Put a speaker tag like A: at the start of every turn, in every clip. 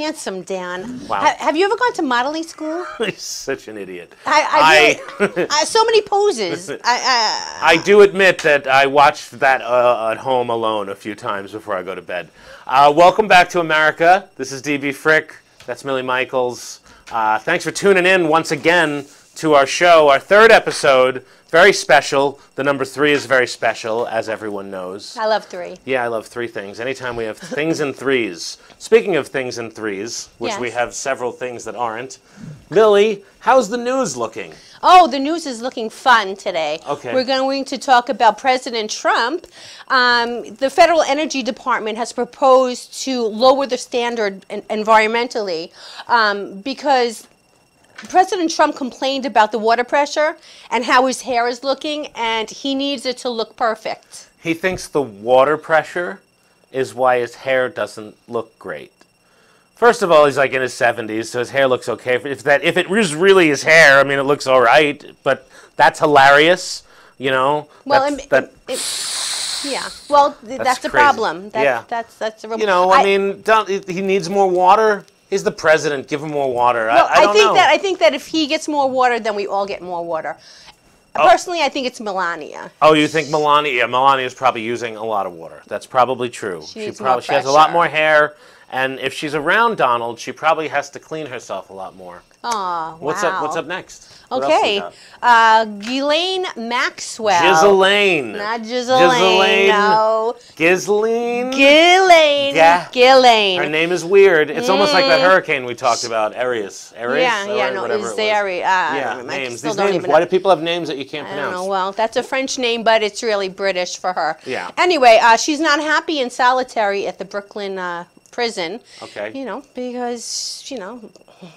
A: handsome, Dan.
B: Wow.
A: Have you ever gone to modeling school?
B: He's such an idiot.
A: So many poses.
B: I do admit that I watched that at home alone a few times before I go to bed. Welcome back to America. This is DB Frick. That's Millie Michaels. Thanks for tuning in once again to our show, our third episode. Very special. The number 3 is very special, as everyone knows.
A: I love 3.
B: Yeah, I love 3 things. Anytime we have things in threes. Speaking of things in threes, which we have several things that aren't. Millie, how's the news looking?
A: Oh, the news is looking fun today.
B: Okay.
A: We're going to talk about President Trump. The Federal Energy Department has proposed to lower the standard environmentally because President Trump complained about the water pressure and how his hair is looking, and he needs it to look perfect.
B: He thinks the water pressure is why his hair doesn't look great. First of all, he's like in his 70s, so his hair looks okay. If it was really his hair, I mean, it looks all right, but that's hilarious, you know?
A: Well, yeah. Well, that's the
B: crazy.
A: problem. That's a real,
B: you know, I mean, he needs more water. He's the president. Give him more water.
A: Well,
B: I don't know.
A: I think that if he gets more water, then we all get more water. Personally, I think it's Melania.
B: Oh, you think Melania? Yeah, Melania's probably using a lot of water. That's probably true. She has a lot more hair, and if she's around Donald, she probably has to clean herself a lot more.
A: Oh,
B: What's up next?
A: Okay, Ghislaine Maxwell.
B: Ghislaine.
A: Not Ghislaine. No.
B: Ghislaine.
A: Ghislaine.
B: Her name is weird. It's almost like that hurricane we talked about, Arius.
A: No, it's the Arius.
B: Names. These names. Why do people have names that you can't pronounce?
A: I don't know. Well, that's a French name, but it's really British for her.
B: Yeah.
A: Anyway, she's not happy in solitary at the Brooklyn prison.
B: Okay.
A: You know, because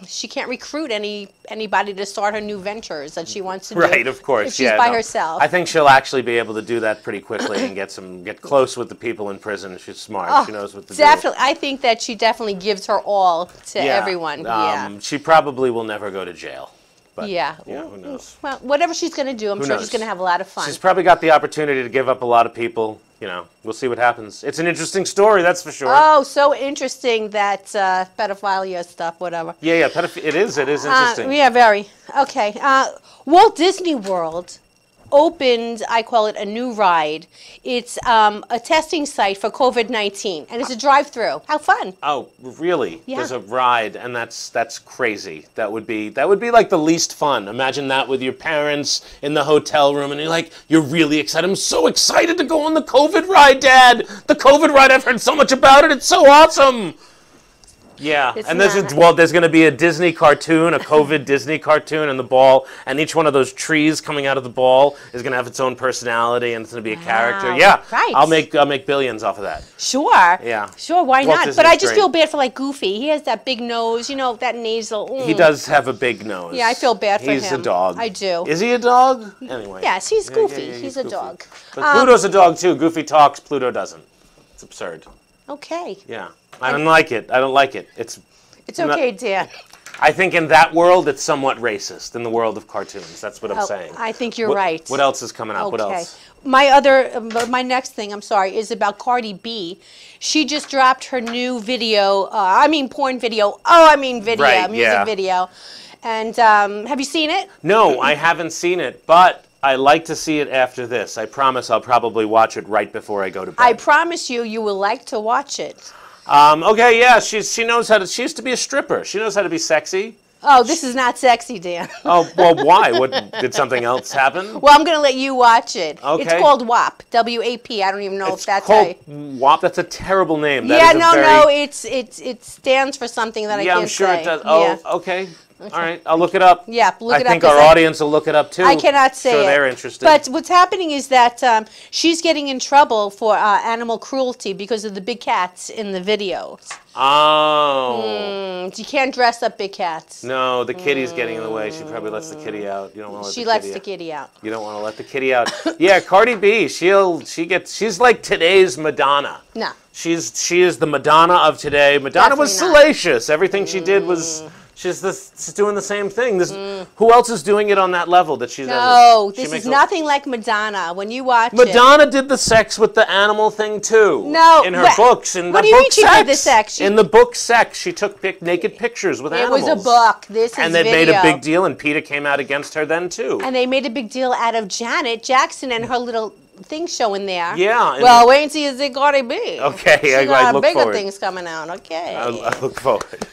A: she can't recruit anybody to start her new ventures that she wants to do.
B: Right, of course.
A: If she's by herself.
B: I think she'll actually be able to do that pretty quickly and get close with the people in prison. She's smart. She knows what to do.
A: Definitely. I think that she definitely gives her all to everyone.
B: She probably will never go to jail. But, who knows?
A: Well, whatever she's going to do, I'm sure she's going to have a lot of fun.
B: She's probably got the opportunity to give up a lot of people. You know, we'll see what happens. It's an interesting story, that's for sure.
A: Oh, so interesting, that pedophilia stuff, whatever.
B: Yeah, it is interesting.
A: Yeah, very. Okay. Walt Disney World opened, I call it a new ride. It's a testing site for COVID-19, and it's a drive-through. How fun!
B: Oh, really?
A: Yeah.
B: There's a ride, and that's crazy. That would be like the least fun. Imagine that with your parents in the hotel room, and you're really excited. I'm so excited to go on the COVID ride, Dad. The COVID ride. I've heard so much about it. It's so awesome. Yeah, and there's going to be a Disney cartoon, a COVID Disney cartoon, and the ball, and each one of those trees coming out of the ball is going to have its own personality, and it's going to be a character. Yeah,
A: right.
B: I'll make billions off of that.
A: Sure.
B: Yeah.
A: Sure. Why
B: Walt
A: not?
B: Disney's
A: but I just
B: great.
A: feel bad for Goofy. He has that big nose, that nasal.
B: He does have a big nose.
A: Yeah, I feel bad for him.
B: He's a dog.
A: I do.
B: Is he a dog? Anyway.
A: Yes, he's Goofy.
B: Yeah,
A: he's
B: goofy.
A: a dog.
B: But Pluto's a dog too. Goofy talks. Pluto doesn't. It's absurd.
A: Okay.
B: Yeah. I don't like it.
A: It's okay, Dan.
B: I think in that world, it's somewhat racist. In the world of cartoons, that's what I'm saying.
A: I think you're right.
B: What else is coming up?
A: Okay.
B: What else?
A: My next thing, is about Cardi B. She just dropped her new video. Porn video.
B: Right,
A: music video. And have you seen it?
B: No, I haven't seen it, but I like to see it after this. I promise I'll probably watch it right before I go to bed.
A: I promise you will like to watch it.
B: Okay, yeah, she knows how to. She used to be a stripper. She knows how to be sexy.
A: Oh, this is not sexy, Dan.
B: Oh, well, why? Did something else happen?
A: Well, I'm going to let you watch it.
B: Okay.
A: It's called WAP. W-A-P. I don't even know if that's
B: called WAP. That's a terrible name.
A: It stands for something that I can't say.
B: Yeah, I'm sure it does. Oh, okay. All right, I'll look it up.
A: Yeah, look it up.
B: I think our audience will look it up too.
A: I cannot say it.
B: So they're interested.
A: But what's happening is that she's getting in trouble for animal cruelty because of the big cats in the videos.
B: Oh.
A: You can't dress up big cats.
B: No, the kitty's getting in the way. She probably lets the kitty out. You don't want to let
A: She lets the kitty out.
B: You don't want to let the kitty out. Yeah, Cardi B, she's like today's Madonna.
A: No.
B: She is the Madonna of today. Madonna was salacious. Everything she did was She's doing the same thing. Who else is doing it on that level that she's?
A: No, this is nothing like Madonna. When you watch
B: Madonna did the sex with the animal thing too.
A: No,
B: in her books. In
A: what do you mean she did the sex?
B: In the book Sex, she took naked pictures with animals.
A: It was a book. This is
B: and they made a big deal, and PETA came out against her then too.
A: And they made a big deal out of Janet Jackson and her little thing showing there.
B: Yeah.
A: Well, wait and see as it gotta be.
B: Okay,
A: I
B: look
A: bigger
B: forward.
A: things coming out. Okay.
B: I look forward.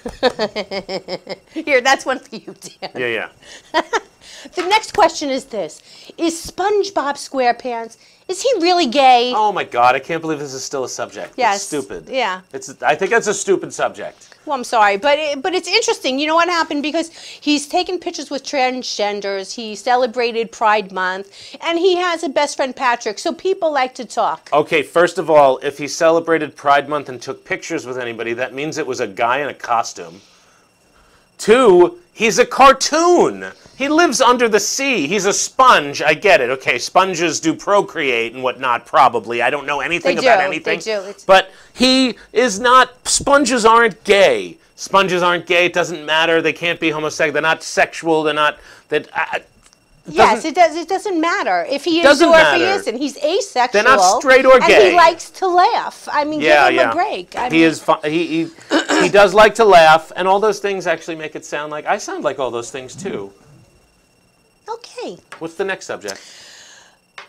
A: Here, that's one for you, Dan.
B: Yeah.
A: The next question is this: is SpongeBob SquarePants? Is he really gay?
B: Oh my God! I can't believe this is still a subject.
A: Yes.
B: It's stupid.
A: Yeah.
B: I think that's a stupid subject.
A: Well, I'm sorry, but it's interesting. You know what happened? Because he's taken pictures with transgenders. He celebrated Pride Month, and he has a best friend, Patrick. So people like to talk.
B: Okay, first of all, if he celebrated Pride Month and took pictures with anybody, that means it was a guy in a costume. 2, he's a cartoon. He lives under the sea. He's a sponge. I get it. Okay, sponges do procreate and whatnot, probably. I don't know anything about anything.
A: They do.
B: But he is not, sponges aren't gay. Sponges aren't gay. It doesn't matter. They can't be homosexual. They're not sexual. They're not,
A: yes, it does. It doesn't matter if he is or if he isn't. He's asexual.
B: They're not straight or gay.
A: And he likes to laugh. I mean, give him a break.
B: He does like to laugh, and all those things actually make it sound like I sound like all those things too.
A: Okay.
B: What's the next subject?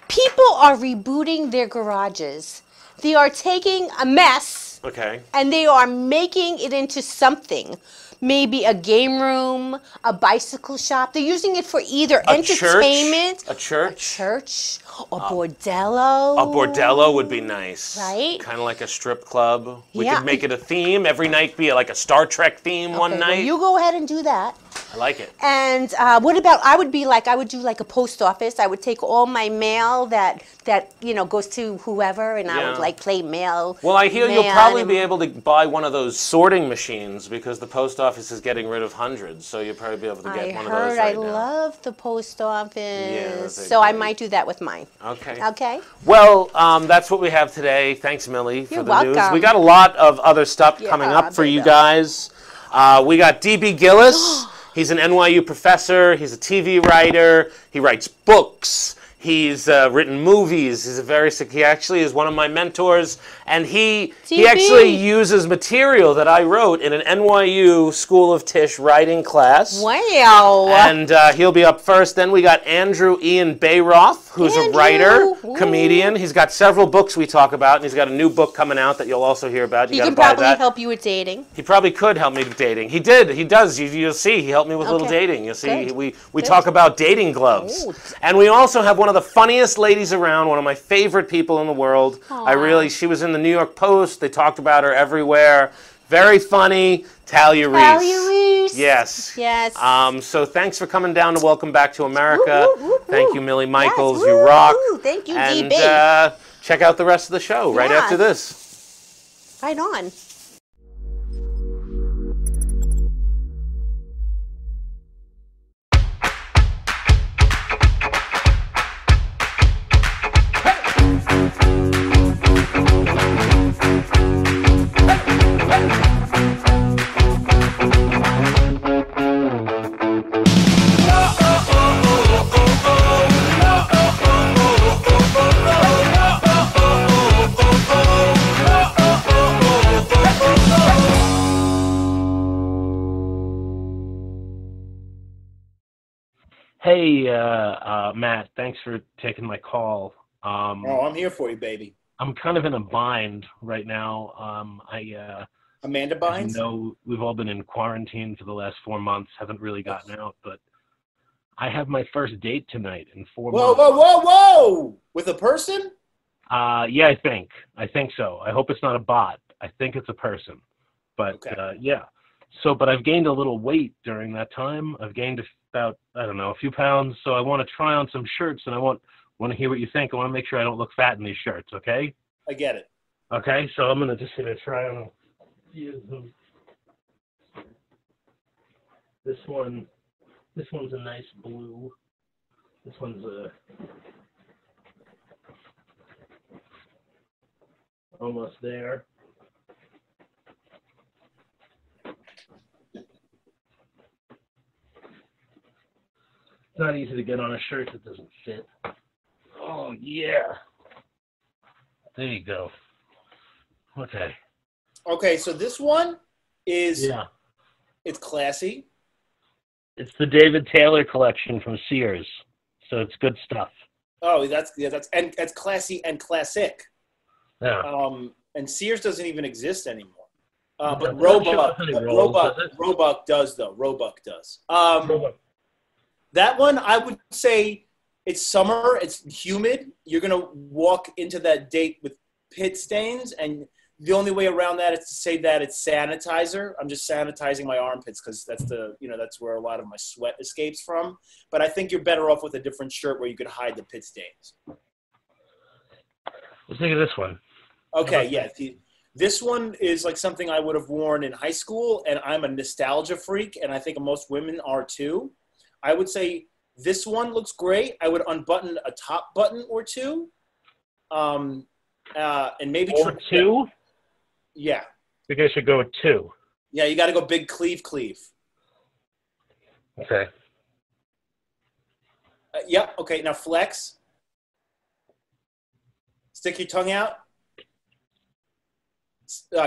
A: People are rebooting their garages. They are taking a mess.
B: Okay.
A: And they are making it into something. Maybe a game room, a bicycle shop. They're using it for either entertainment.
B: A church?
A: A church. A bordello.
B: A bordello would be nice.
A: Right?
B: Kind of like a strip club. We could make it a theme. Every night be like a Star Trek theme one night.
A: Well, you go ahead and do that.
B: I like it.
A: And what about, I would do like a post office. I would take all my mail that goes to whoever, and I would like play mail.
B: Well, I hear you'll probably be able to buy one of those sorting machines because the post office is getting rid of hundreds. So you'll probably be able to get one of those right now.
A: I love the post office.
B: Yeah,
A: so I might do that with mine.
B: Okay.
A: Okay.
B: Well, that's what we have today. Thanks, Millie, for the news.
A: welcome.
B: We got a lot of other stuff coming up for you guys. We got D.B. Gilles. He's an NYU professor. He's a TV writer. He writes books. He's written movies. He actually is one of my mentors, and he actually uses material that I wrote in an NYU School of Tisch writing class.
A: Wow!
B: And he'll be up first. Then we got Ian Bayroff, who's a writer, comedian. He's got several books we talk about, and he's got a new book coming out that you'll also hear about.
A: He can probably help you with dating.
B: He probably could help me with dating. He did. He does. You'll see. He helped me with a little dating. You'll see.
A: Good.
B: We talk about dating gloves. Ooh. And we also have one of the funniest ladies around, one of my favorite people in the world. She was in the New York Post. They talked about her everywhere. Very funny. Talia Reese.
A: Talia Reese.
B: Yes.
A: Yes.
B: So thanks for coming down to Welcome Back to America.
A: Woo, woo, woo,
B: Thank you, Millie Michaels.
A: Yes.
B: You rock.
A: Thank you,
B: and,
A: DB.
B: Check out the rest of the show right after this.
A: Right on.
B: Hey, Matt, thanks for taking my call.
C: I'm here for you, baby.
B: I'm kind of in a bind right now.
C: Amanda binds?
B: No, we've all been in quarantine for the last 4 months, haven't really gotten out, but I have my first date tonight in 4 months.
C: Whoa! With a person?
B: Yeah, I think so. I hope it's not a bot. I think it's a person. But, yeah. So, but I've gained a little weight during that time. I've gained about, I don't know, a few pounds. So I want to try on some shirts, and I want to hear what you think. I want to make sure I don't look fat in these shirts, okay?
C: I get it.
B: Okay, so I'm going to try on a few of them. This one's a nice blue. This one's almost there.
D: It's not easy to get on a shirt that doesn't fit. Oh, yeah. There you go. Okay.
C: Okay, so this one is,
D: Yeah.
C: It's classy.
D: It's the David Taylor collection from Sears, so it's good stuff.
C: Oh, that's classy and classic.
D: Yeah.
C: And Sears doesn't even exist anymore.
D: But
C: But Roebuck does, though. Roebuck does. That one, I would say it's summer. It's humid. You're going to walk into that date with pit stains, and the only way around that is to say that it's sanitizer. I'm just sanitizing my armpits because that's where a lot of my sweat escapes from. But I think you're better off with a different shirt where you could hide the pit stains.
D: Let's look at this one.
C: Okay, yeah. This one is like something I would have worn in high school, and I'm a nostalgia freak, and I think most women are too. I would say this one looks great. I would unbutton a top button or two. And maybe
D: or two?
C: Yeah.
D: You guys should go with two.
C: Yeah, you got to go big cleave.
D: Okay.
C: Yeah, okay. Now flex. Stick your tongue out.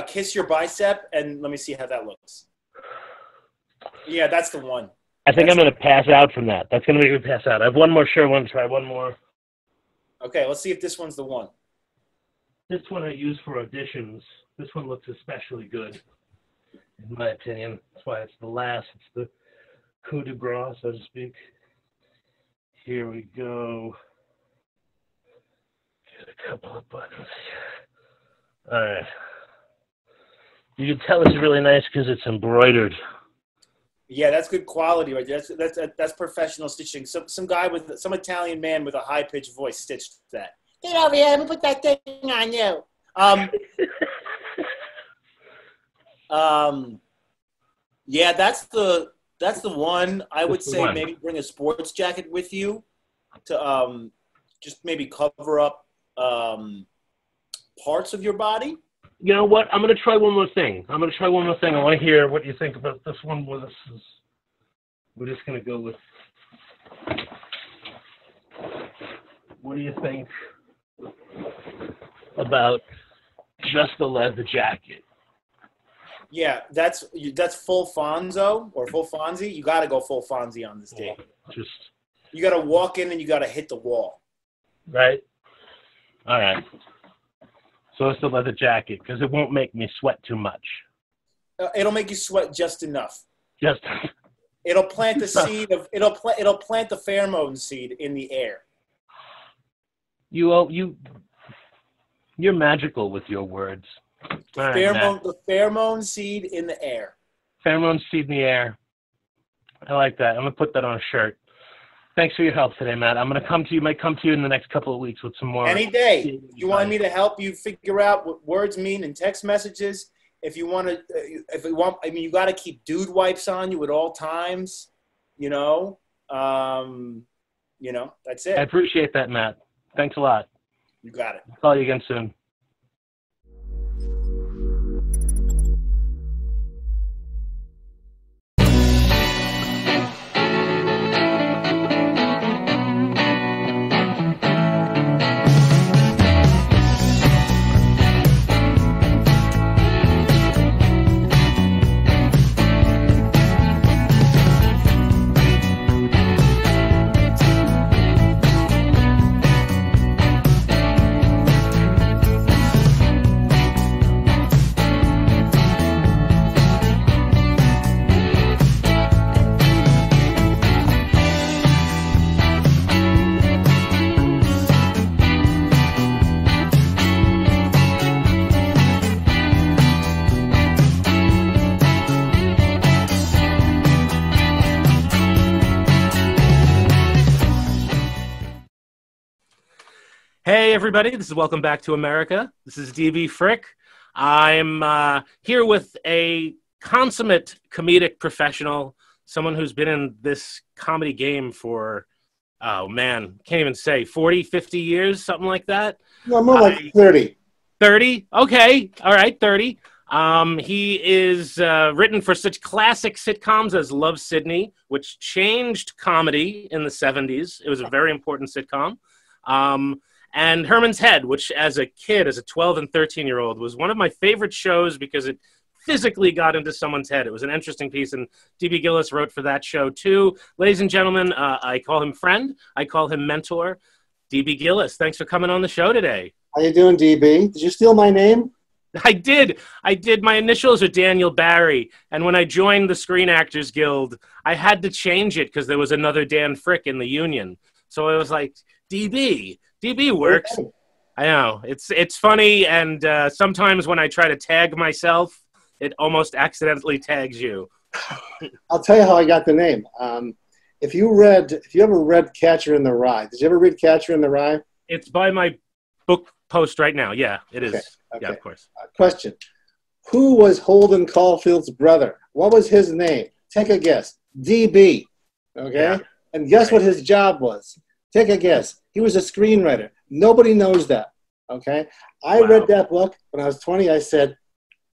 C: Kiss your bicep, and let me see how that looks. Yeah, that's the one.
D: I think I'm going to pass out from that. That's going to make me pass out. I have one more shirt. I want to try one more.
C: Okay, let's see if this one's the one.
D: This one I use for auditions. This one looks especially good, in my opinion. That's why it's the last. It's the coup de grace, so to speak. Here we go. Get a couple of buttons. All right. You can tell it's really nice because it's embroidered.
C: Yeah, that's good quality right there. That's professional stitching. Some Italian man with a high pitched voice stitched that. Get over here. Let me put that thing on you. Yeah, that's the one. I would say maybe bring a sports jacket with you to just maybe cover up parts of your body.
D: You know what? I'm going to try one more thing. I want to hear what you think about this one. We're just going to go with. What do you think about just the leather jacket?
C: Yeah, that's full Fonzo or full Fonzie. You got to go full Fonzie on this date. You got to walk in and you got to hit the wall.
D: Right. All right. So it's the leather jacket because it won't make me sweat too much.
C: It'll make you sweat just enough.
D: Just.
C: It'll plant the seed of it'll plant the pheromone seed in the air.
D: You're magical with your words.
C: The pheromone seed in the air.
D: Pheromone seed in the air. I like that. I'm gonna put that on a shirt. Thanks for your help today, Matt. I'm gonna come to you in the next couple of weeks with some more.
C: Any day. If you want me to help you figure out what words mean in text messages, if you want, you got to keep dude wipes on you at all times. That's it.
D: I appreciate that, Matt. Thanks a lot.
C: You got it.
D: I'll call you again soon.
B: Hey, everybody. This is Welcome Back to America. This is DB Frick. I'm here with a consummate comedic professional, someone who's been in this comedy game for, oh, man, can't even say, 40, 50 years, something like that.
C: No, more like 30.
B: 30? Okay. All right, 30. He is written for such classic sitcoms as Love, Sidney, which changed comedy in the 70s. It was a very important sitcom. And Herman's Head, which as a kid, as a 12 and 13-year-old, was one of my favorite shows because it physically got into someone's head. It was an interesting piece, and D.B. Gilles wrote for that show too. Ladies and gentlemen, I call him friend. I call him mentor. D.B. Gilles, thanks for coming on the show today.
E: How you doing, DB? Did you steal my name?
B: I did. My initials are Daniel Barry, and when I joined the Screen Actors Guild, I had to change it because there was another Dan Frick in the union. So I was like, DB works.
E: Okay.
B: I know. It's funny, and sometimes when I try to tag myself, it almost accidentally tags you.
E: I'll tell you how I got the name. If you ever read Catcher in the Rye, did you ever read Catcher in the Rye?
B: It's by my book post right now. Yeah, it is.
E: Okay.
B: Yeah, of course.
E: Question. Who was Holden Caulfield's brother? What was his name? Take a guess. DB. Okay?
B: Yeah.
E: And guess
B: Right.
E: what his job was? Take a guess. He was a screenwriter. Nobody knows that. Okay? I
B: Wow.
E: read that book when I was 20. I said,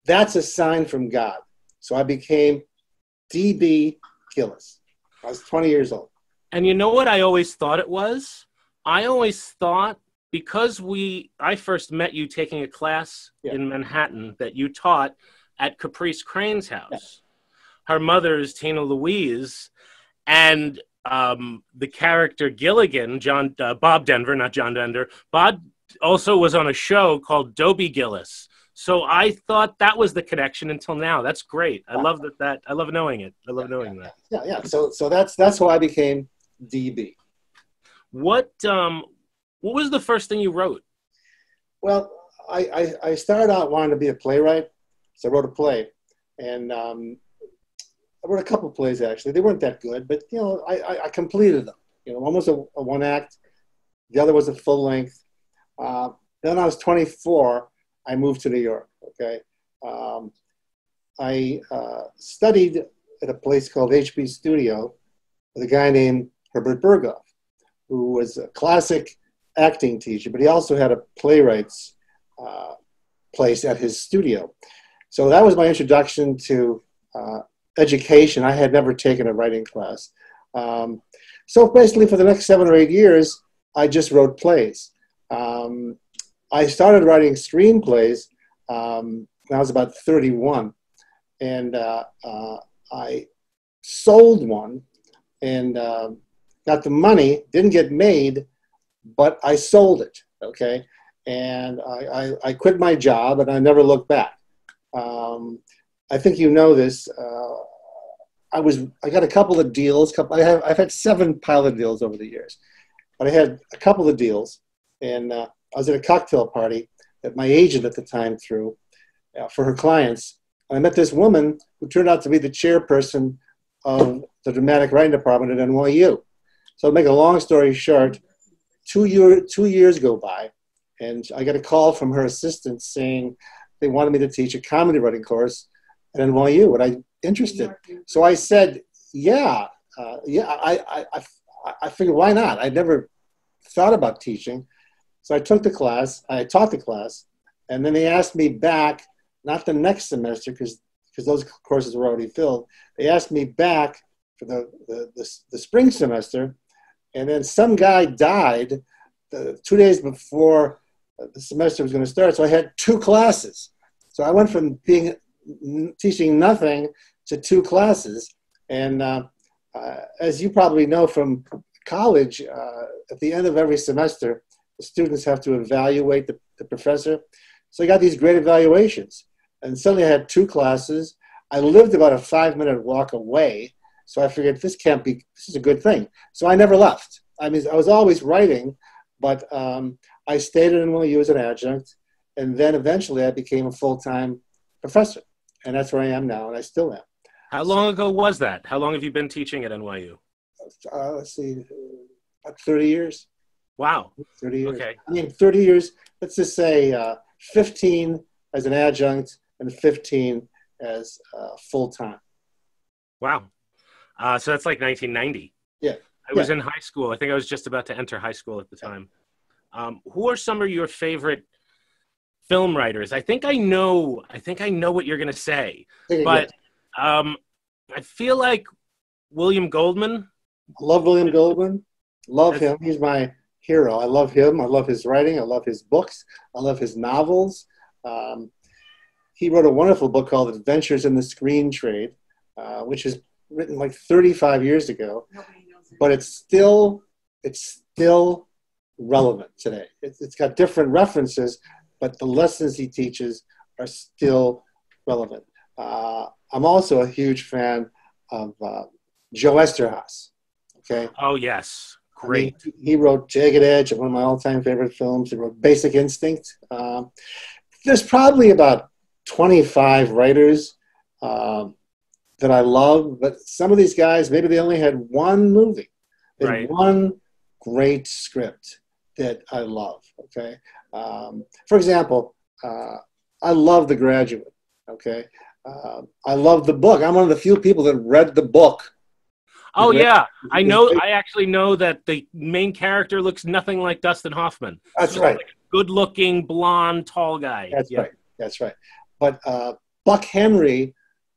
E: that's a sign from God. So I became D.B. Gilles. I was 20 years old.
B: And you know what I always thought it was? I always thought because I first met you taking a class in Manhattan that you taught at Caprice Crane's house.
E: Yeah.
B: Her mother is Tina Louise, and the character Gilligan, Bob Denver, not John Denver, Bob also was on a show called Dobie Gillis. So I thought that was the connection until now. That's great. I love that. I love knowing it. I love knowing that.
E: Yeah. So that's how I became DB.
B: What was the first thing you wrote?
E: Well, I started out wanting to be a playwright, so I wrote a play, and I wrote a couple plays actually. They weren't that good, but I completed them. One was a one act, the other was a full length. Then I was 24. I moved to New York. Okay, I studied at a place called HB Studio with a guy named Herbert Berghoff, who was a classic acting teacher, but he also had a playwrights place at his studio. So that was my introduction to education. I had never taken a writing class. So basically for the next 7 or 8 years, I just wrote plays. I started writing screenplays when I was about 31, and I sold one and got the money, didn't get made, but I sold it, okay? And I quit my job, and I never looked back. I think you know this. I got a couple of deals. I've had 7 pilot deals over the years, but I had a couple of deals, and I was at a cocktail party that my agent at the time threw for her clients. And I met this woman who turned out to be the chairperson of the dramatic writing department at NYU. So to make a long story short, 2 years go by, and I get a call from her assistant saying they wanted me to teach a comedy writing course at NYU. And I'm interested. So I said, I figured, why not? I'd never thought about teaching. So I took the class, I taught the class, and then they asked me back, not the next semester, because those courses were already filled. They asked me back for the spring semester, and then some guy died 2 days before the semester was going to start, so I had 2 classes. So I went from teaching nothing to 2 classes, and as you probably know from college, at the end of every semester, the students have to evaluate the professor. So I got these great evaluations. And suddenly I had 2 classes. I lived about a 5-minute walk away. So I figured this is a good thing. So I never left. I mean, I was always writing, but I stayed at NYU as an adjunct. And then eventually I became a full-time professor. And that's where I am now, and I still am.
B: How long ago was that? How long have you been teaching at NYU?
E: Let's see, about 30 years.
B: Wow.
E: 30 years.
B: Okay.
E: I mean, 30 years, let's just say 15 as an adjunct and 15 as full-time.
B: Wow. So that's like 1990.
E: Yeah.
B: I was in high school. I think I was just about to enter high school at the time. Who are some of your favorite film writers. I think I know what you're going to say, but I feel like William Goldman.
E: I love William Goldman. Love him. He's my hero. I love him. I love his writing. I love his books. I love his novels. He wrote a wonderful book called Adventures in the Screen Trade, which is written like 35 years ago, but it's still relevant today. It's got different references, but the lessons he teaches are still relevant. I'm also a huge fan of Joe Esterhazy. Okay.
B: Oh yes, great.
E: I mean, he wrote Jagged Edge, one of my all-time favorite films. He wrote Basic Instinct. There's probably about 25 writers that I love, but some of these guys, maybe they only had one movie,
B: right.
E: One great script that I love. Okay, for example, I love The Graduate. Okay, I love the book. I'm one of the few people that read the book.
B: Oh yeah, I know. I actually know that the main character looks nothing like Dustin Hoffman.
E: That's right.
B: Like a good-looking, blonde, tall guy.
E: That's right. That's right. But Buck Henry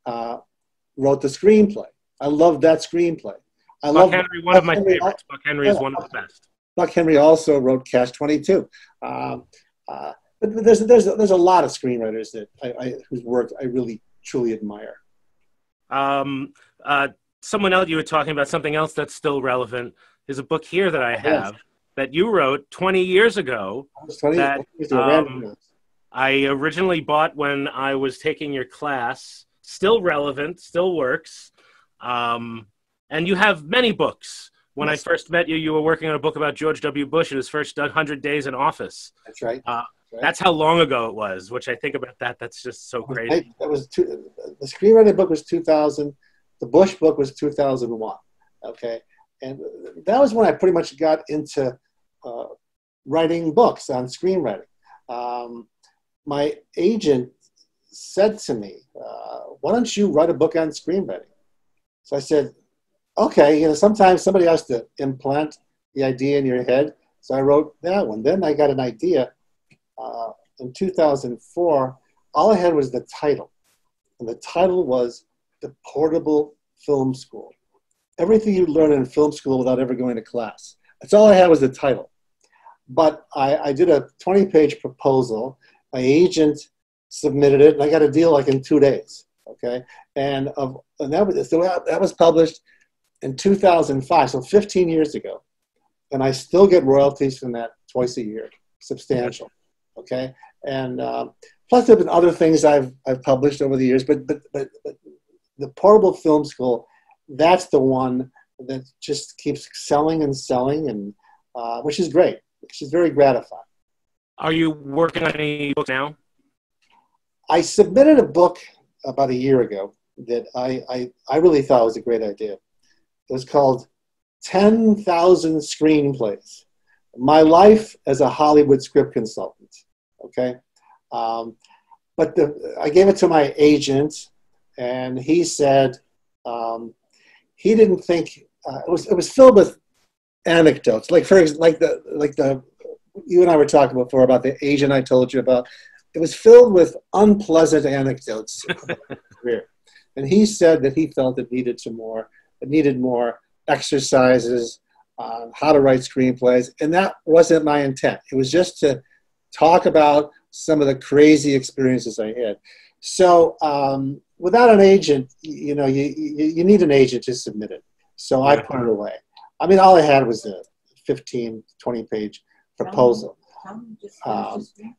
E: wrote the screenplay. I love that screenplay.
B: Buck Henry, one of my favorites. Buck Henry is one of the best.
E: Buck Henry also wrote Catch-22. But there's a lot of screenwriters that whose work I really truly admire.
B: Someone else, you were talking about something else that's still relevant. There's a book here that I have that you wrote 20 years ago. I originally bought when I was taking your class. Still relevant, still works. And you have many books. When I first met you, you were working on a book about George W. Bush in his first 100 days in office.
E: That's right.
B: That's how long ago it was, which I think about that. That's just so crazy.
E: The screenwriting book was 2000. The Bush book was 2001. Okay. And that was when I pretty much got into writing books on screenwriting. My agent said to me, why don't you write a book on screenwriting? So I said, okay, sometimes somebody has to implant the idea in your head. So I wrote that one. Then I got an idea in 2004. All I had was the title. And the title was The Portable Film School. Everything you learn in film school without ever going to class. That's all I had was the title. But I did a 20-page proposal. My agent submitted it, and I got a deal like in 2 days. Okay, and that was published in 2005, so 15 years ago, and I still get royalties from that twice a year, substantial. Okay, and plus there've been other things I've published over the years, but the Portable Film School, that's the one that just keeps selling and selling, and which is great, which is very gratifying.
B: Are you working on any books now?
E: I submitted a book about a year ago that I really thought was a great idea. It was called 10,000 Screenplays, My Life as a Hollywood Script Consultant. Okay, but I gave it to my agent, and he said he didn't think it was filled with anecdotes, like the you and I were talking before about the agent I told you about. It was filled with unpleasant anecdotes about his career. And he said that he felt it needed more exercises on how to write screenplays. And that wasn't my intent. It was just to talk about some of the crazy experiences I had. So without an agent, you need an agent to submit it. So I put it away. I mean, all I had was a 15, 20-page proposal.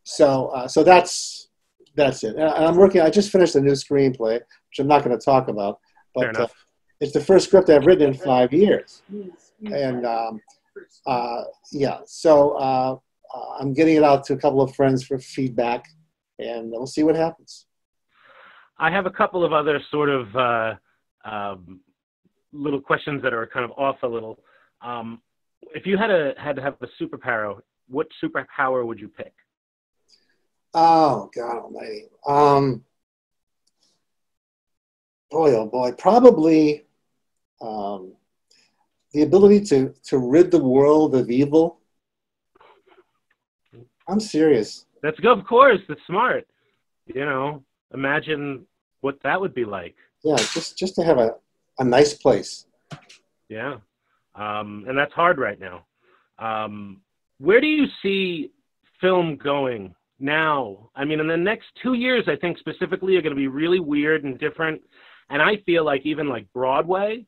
E: So that's it. And I'm working. I just finished a new screenplay, which I'm not going to talk about, but it's the first script I've written in 5 years. And so I'm getting it out to a couple of friends for feedback, and we'll see what happens.
B: I have a couple of other sort of little questions that are kind of off a little. If you had to have a superpower, what superpower would you pick?
E: Oh, God almighty. Boy, oh boy. Probably the ability to rid the world of evil. I'm serious.
D: That's good, of course. That's smart. You know, imagine what that would be like.
E: Yeah, just to have a nice place.
D: Yeah. And that's hard right now. Where do you see film going now? I mean, in the next 2 years, I think specifically are going to be really weird and different. And I feel like even like Broadway,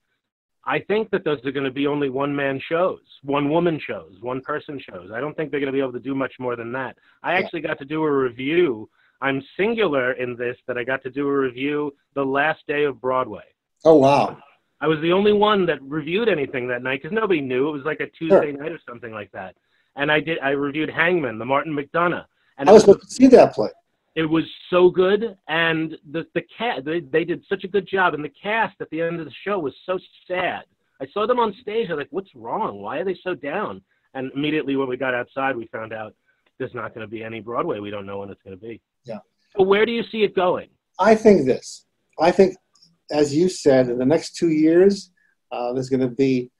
D: I think that those are going to be only one-man shows, one-woman shows, one-person shows. I don't think they're going to be able to do much more than that. I actually got to do a review. I'm singular in this, that I got to do a review the last day of Broadway.
E: Oh, wow.
D: I was the only one that reviewed anything that night because nobody knew. It was like a Tuesday night or something like that. And I reviewed Hangman, the Martin McDonagh. And
E: I was supposed to see that play.
D: It was so good, and the cast, they did such a good job, and the cast at the end of the show was so sad. I saw them on stage. I was like, what's wrong? Why are they so down? And immediately when we got outside, we found out there's not going to be any Broadway. We don't know when it's going to be.
E: Yeah.
D: So where do you see it going?
E: I think this. I think, as you said, in the next 2 years, there's going to be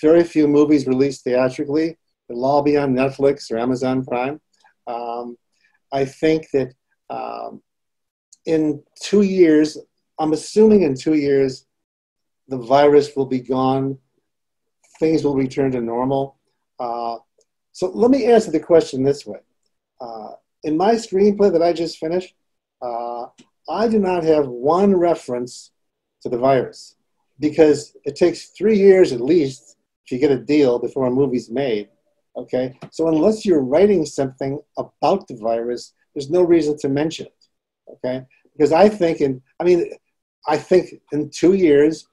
E: very few movies released theatrically. They'll all be on Netflix or Amazon Prime. I think that in 2 years, I'm assuming in 2 years, the virus will be gone. Things will return to normal. So let me answer the question this way. In my screenplay that I just finished, I do not have one reference to the virus because it takes 3 years at least if you get a deal before a movie's made. Okay, so unless you're writing something about the virus, there's no reason to mention it. Okay, because I think in 2 years,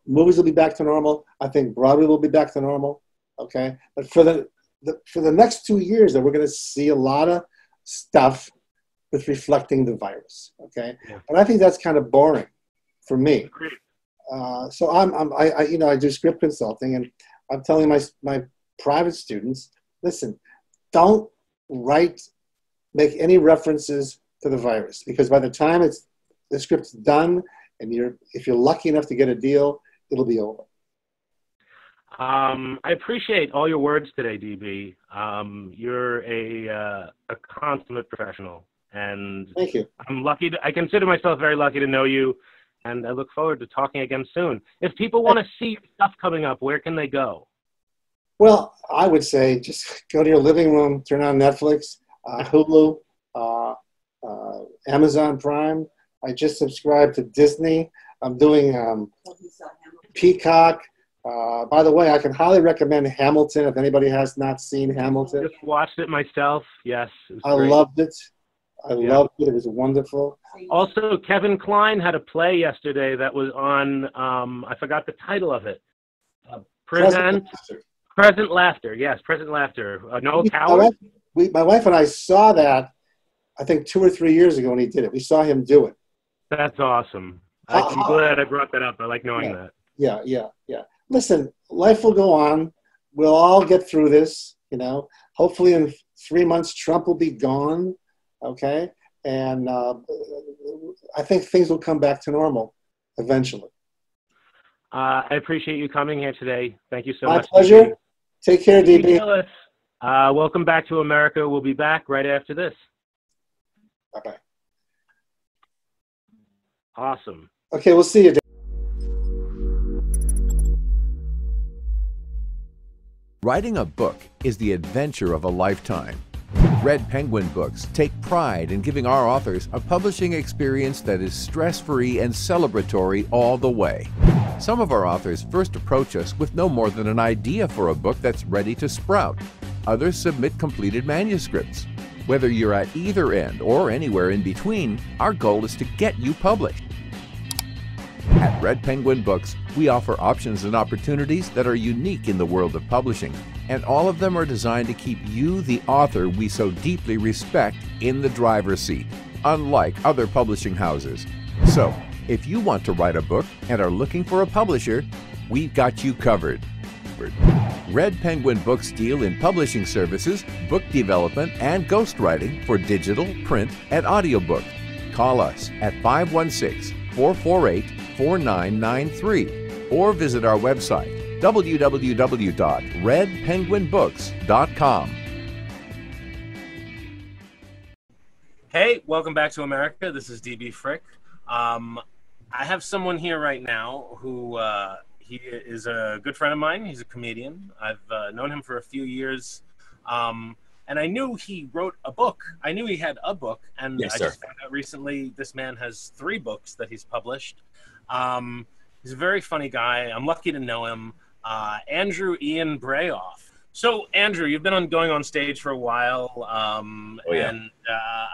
E: movies will be back to normal. I think Broadway will be back to normal. Okay, but for the next 2 years, we're going to see a lot of stuff with reflecting the virus. Okay, but I think that's kind of boring for me. So I do script consulting, and I'm telling my private students, listen, don't make any references to the virus, because by the time the script's done and if you're lucky enough to get a deal, it'll be over.
D: I appreciate all your words today, DB. You're a consummate professional, and
E: thank you.
D: I consider myself very lucky to know you, and I look forward to talking again soon. If people want to see stuff coming up, where can they go?
E: Well, I would say just go to your living room, turn on Netflix, Hulu, Amazon Prime. I just subscribed to Disney. I'm doing Peacock. By the way, I can highly recommend Hamilton if anybody has not seen Hamilton.
D: Just watched it myself. Yes,
E: I loved it. Loved it. It was wonderful.
D: Also, Kevin Kline had a play yesterday that was on, I forgot the title of it. Present Laughter. Yes, Present Laughter. Noel Coward.
E: My wife and I saw that, I think 2 or 3 years ago when he did it. We saw him do it.
D: That's awesome. I'm glad I brought that up. I like knowing that.
E: Yeah. Listen, life will go on. We'll all get through this, you know. Hopefully in 3 months, Trump will be gone, okay? And I think things will come back to normal eventually.
D: I appreciate you coming here today. Thank you so much.
E: My pleasure. Take care, DB.
D: Gilles, welcome back to America. We'll be back right after this.
E: Bye-bye.
D: Awesome.
E: Okay, we'll see you.
F: Writing a book is the adventure of a lifetime. Red Penguin Books take pride in giving our authors a publishing experience that is stress-free and celebratory all the way. Some of our authors first approach us with no more than an idea for a book that's ready to sprout. Others submit completed manuscripts. Whether you're at either end or anywhere in between, our goal is to get you published. At Red Penguin Books, we offer options and opportunities that are unique in the world of publishing, and all of them are designed to keep you, the author we so deeply respect, in the driver's seat, unlike other publishing houses. So, if you want to write a book and are looking for a publisher, we've got you covered. Red Penguin Books deal in publishing services, book development, and ghostwriting for digital, print, and audiobook. Call us at 516-448-4993 or visit our website, www.redpenguinbooks.com.
B: Hey, welcome back to America. This is DB Frick. I have someone here right now who he is a good friend of mine. He's a comedian. I've known him for a few years, and I knew he wrote a book. I knew he had a book, and
G: Yes,
B: I
G: sir.
B: just found out recently this man has 3 books that he's published. He's a very funny guy. I'm lucky to know him. Andrew Ian Bayroff. So, Andrew, you've been going on stage for a while, and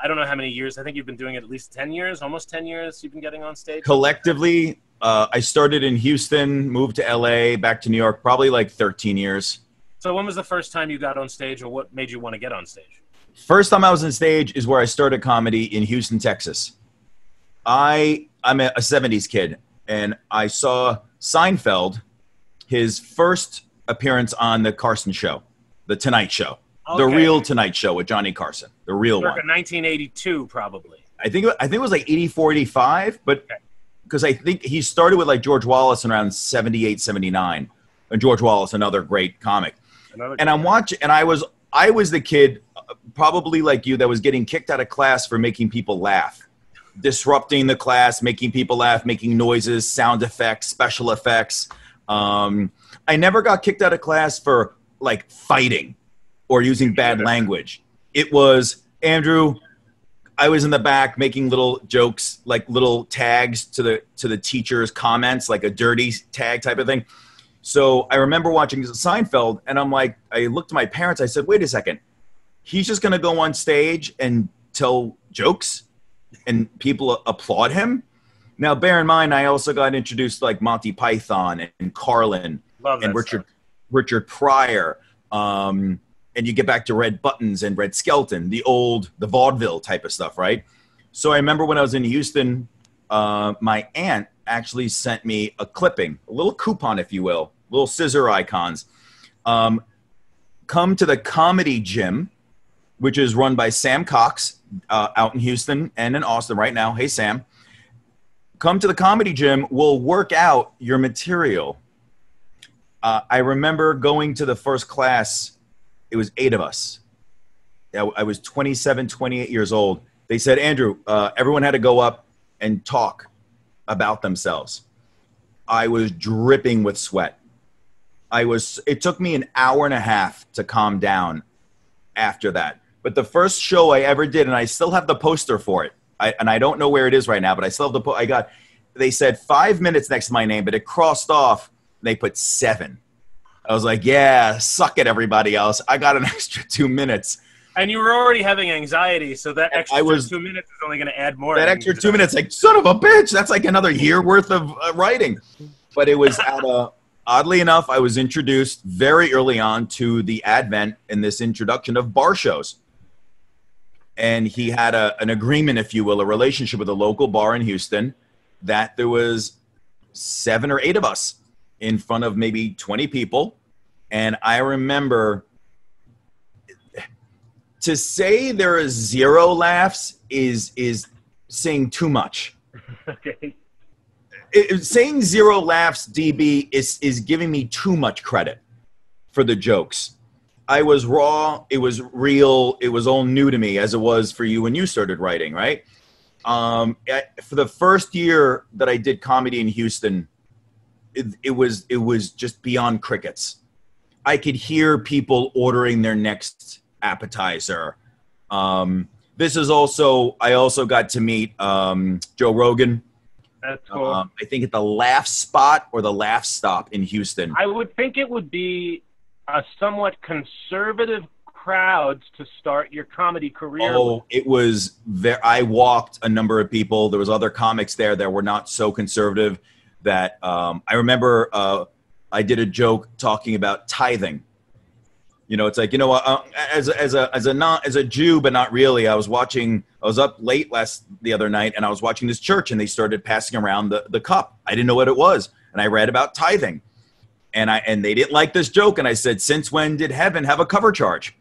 B: I don't know how many years. I think you've been doing it at least 10 years, almost 10 years you've been getting on stage.
G: Collectively, I started in Houston, moved to LA, back to New York, probably like 13 years.
B: So when was the first time you got on stage, or what made you want to get on stage?
G: First time I was on stage is where I started comedy in Houston, Texas. I'm a 70s kid, and I saw Seinfeld, his first appearance on the Carson Show, the Tonight Show, the real Tonight Show with Johnny Carson, the real one.
B: 1982, probably.
G: I think it was like 84, 85, but because I think he started with like George Wallace in around 78, 79. And George Wallace, another great comic. And I'm watching, and I was the kid, probably like you, that was getting kicked out of class for making people laugh, disrupting the class, making people laugh, making noises, sound effects, special effects. I never got kicked out of class for like fighting or using bad language. It was, Andrew, I was in the back making little jokes, like little tags to the teacher's comments, like a dirty tag type of thing. So I remember watching Seinfeld, and I'm like, I looked at my parents, I said, wait a second, he's just going to go on stage and tell jokes and people applaud him? Now, bear in mind, I also got introduced to like Monty Python and Carlin and Richard Pryor. And you get back to Red Buttons and Red Skelton, the vaudeville type of stuff, right? So I remember when I was in Houston, my aunt actually sent me a clipping, a little coupon, if you will, little scissor icons. Come to the Comedy Gym, which is run by Sam Cox out in Houston and in Austin right now. Hey, Sam. Come to the Comedy Gym. We'll work out your material. I remember going to the first class. It was 8 of us. I was 27, 28 years old. They said, Andrew, everyone had to go up and talk about themselves. I was dripping with sweat. It took me an hour and a half to calm down after that. But the first show I ever did, and I still have the poster for it, and I don't know where it is right now, but I still have they said 5 minutes next to my name, but it crossed off. They put 7. I was like, yeah, suck it, everybody else. I got an extra 2 minutes.
B: And you were already having anxiety, so that extra 2 minutes is only going to add more.
G: That extra 2 minutes, like, son of a bitch, that's like another year worth of writing. But it was oddly enough, I was introduced very early on to the advent and this introduction of bar shows. And he had an agreement, if you will, a relationship with a local bar in Houston, that there was 7 or 8 of us in front of maybe 20 people. And I remember, to say there are 0 laughs is saying too much.
B: Okay.
G: Saying 0 laughs, DB, is giving me too much credit for the jokes. I was raw. It was real. It was all new to me, as it was for you when you started writing, right? For the first year that I did comedy in Houston, it was just beyond crickets. I could hear people ordering their next appetizer. This is also, I also got to meet Joe Rogan.
B: That's cool.
G: I think at the Laugh Spot or the Laugh Stop in Houston.
B: I would think it would be a somewhat conservative crowds to start your comedy career.
G: Oh, it was I walked a number of people. There was other comics there that were not so conservative. That I remember I did a joke talking about tithing. You know, it's like, you know, as a Jew, but not really. I was up late the other night, and I was watching this church, and they started passing around the cup. I didn't know what it was, and I read about tithing, and they didn't like this joke, and I said, since when did heaven have a cover charge?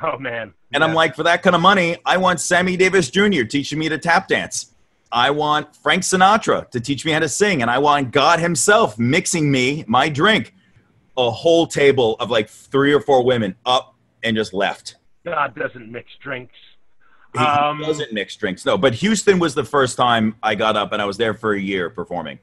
B: Oh man!
G: And yeah. I'm like, for that kind of money, I want Sammy Davis Jr. teaching me to tap dance. I want Frank Sinatra to teach me how to sing, and I want God himself mixing me my drink. A whole table of like 3 or 4 women up and just left.
B: God doesn't mix drinks.
G: He doesn't mix drinks, no. But Houston was the first time I got up, and I was there for a year performing.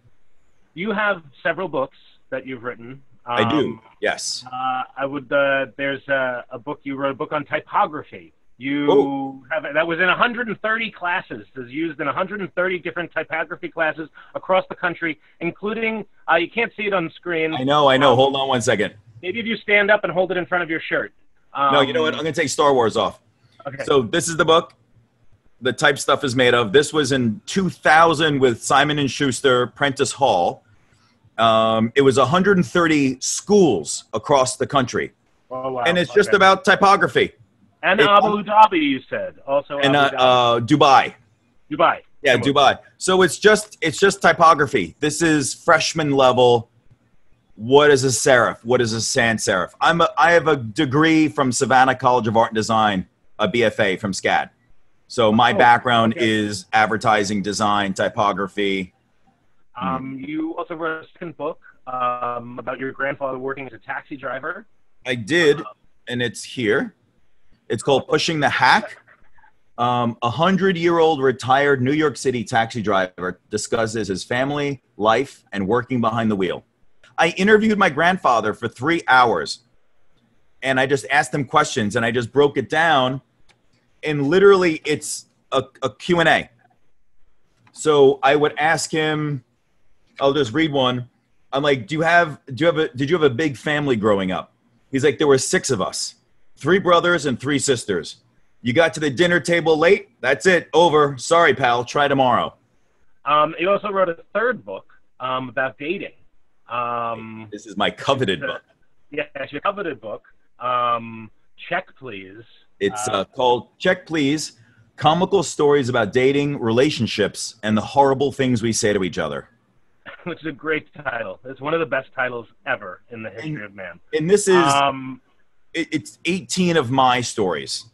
D: You have several books that you've written.
G: I do, yes.
D: I would. There's a book you wrote, a book on typography. You have that was in 130 classes. It was used in 130 different typography classes across the country, including. You can't see it on the screen.
G: I know. Hold on one second.
D: Maybe if you stand up and hold it in front of your shirt.
G: No, you know what? I'm going to take Star Wars off.
D: Okay.
G: So this is the book the type stuff is made of. This was in 2000 with Simon & Schuster, Prentice Hall. It was 130 schools across the country.
D: Oh, wow.
G: And it's just about typography.
D: And Abu Dhabi, you said. Also
G: and
D: Abu Dhabi.
G: Dubai.
D: Dubai.
G: Yeah, Dubai. So it's just typography. This is freshman level. What is a serif? What is a sans serif? I have a degree from Savannah College of Art and Design, a BFA from SCAD. So my background is advertising, design, typography.
D: You also wrote a second book about your grandfather working as a taxi driver.
G: I did, and it's here. It's called Pushing the Hack. 100-year-old retired New York City taxi driver discusses his family, life, and working behind the wheel. I interviewed my grandfather for 3 hours, and I just asked him questions, and I just broke it down, and literally it's a Q&A. So I would ask him, I'll just read one. I'm like, did you have a big family growing up? He's like, there were 6 of us, 3 brothers and 3 sisters. You got to the dinner table late? That's it, over. Sorry, pal, try tomorrow.
D: You also wrote a third book about dating.
G: This is my coveted book.
D: Yeah, it's your coveted book. Check, please.
G: It's called Check, Please, Comical Stories About Dating, Relationships, and the Horrible Things We Say to Each Other.
D: Which is a great title. It's one of the best titles ever in the history of man.
G: And this is, it's 18 of my stories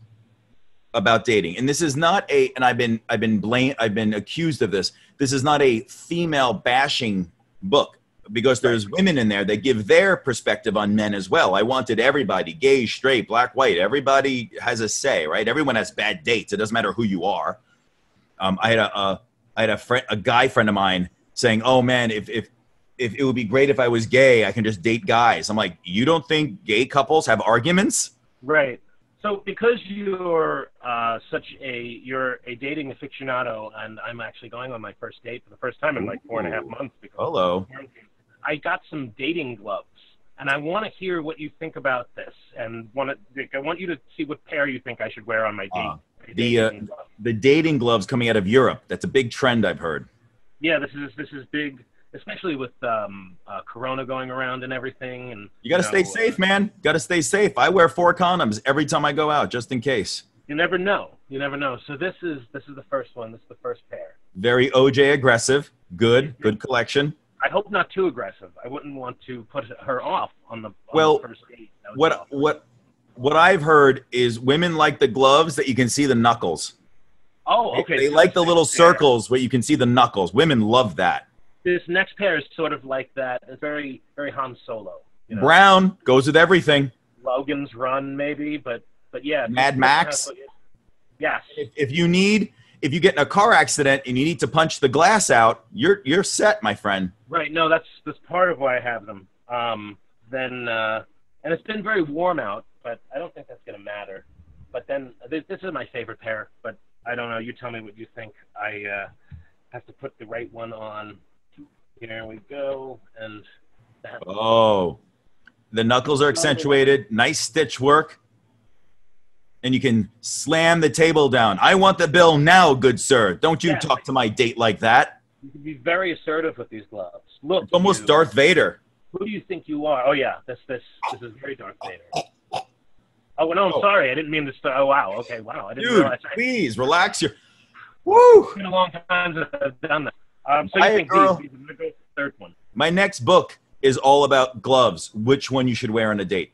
G: about dating. And this is not a, and I've been accused of this. This is not a female bashing book, because there's women in there that give their perspective on men as well. I wanted everybody, gay, straight, black, white, everybody has a say, right? Everyone has bad dates. It doesn't matter who you are. I had a guy friend of mine saying, oh man, if it would be great if I was gay, I can just date guys. I'm like, you don't think gay couples have arguments?
D: Right. So because you're you're a dating aficionado, and I'm actually going on my first date for the first time in like 4.5 months.
G: Hello.
D: I got some dating gloves, and I want to hear what you think about this, and I want you to see what pair you think I should wear on my date.
G: The dating gloves coming out of Europe. That's a big trend I've heard.
D: Yeah, this is big, especially with Corona going around and everything. And
G: you got to stay safe, man. Got to stay safe. I wear 4 condoms every time I go out, just in case.
D: You never know. You never know. So this is the first one. This is the first pair. Very
G: OJ aggressive. Good collection.
D: I hope not too aggressive. I wouldn't want to put her off on the first date.
G: What I've heard is women like the gloves that you can see the knuckles.
D: Oh, okay.
G: They like the little circles where you can see the knuckles. Women love that.
D: This next pair is sort of like that. It's very, very Han Solo. You know?
G: Brown goes with everything.
D: Logan's Run, maybe, but yeah.
G: Mad Max.
D: Yes.
G: If you get in a car accident and you need to punch the glass out, you're set, my friend.
D: Right. No, that's part of why I have them. And it's been very warm out, but I don't think that's going to matter. But then this is my favorite pair, but I don't know. You tell me what you think. I have to put the right one on. Here we go. And the knuckles are accentuated. Nice stitch work. And you can slam the table down. I want the bill now, good sir. Don't you talk to my date like that. You can be very assertive with these gloves. Look,
G: it's almost Darth Vader.
D: Who do you think you are? Oh yeah, this is very Darth Vader. Oh no, I'm sorry. I didn't mean to start. Oh wow. Okay, wow. I didn't realize.
G: Please relax your. Woo!
D: It's been a long time since I've done that. So you think these? I'm gonna go third one.
G: My next book is all about gloves. Which one you should wear on a date?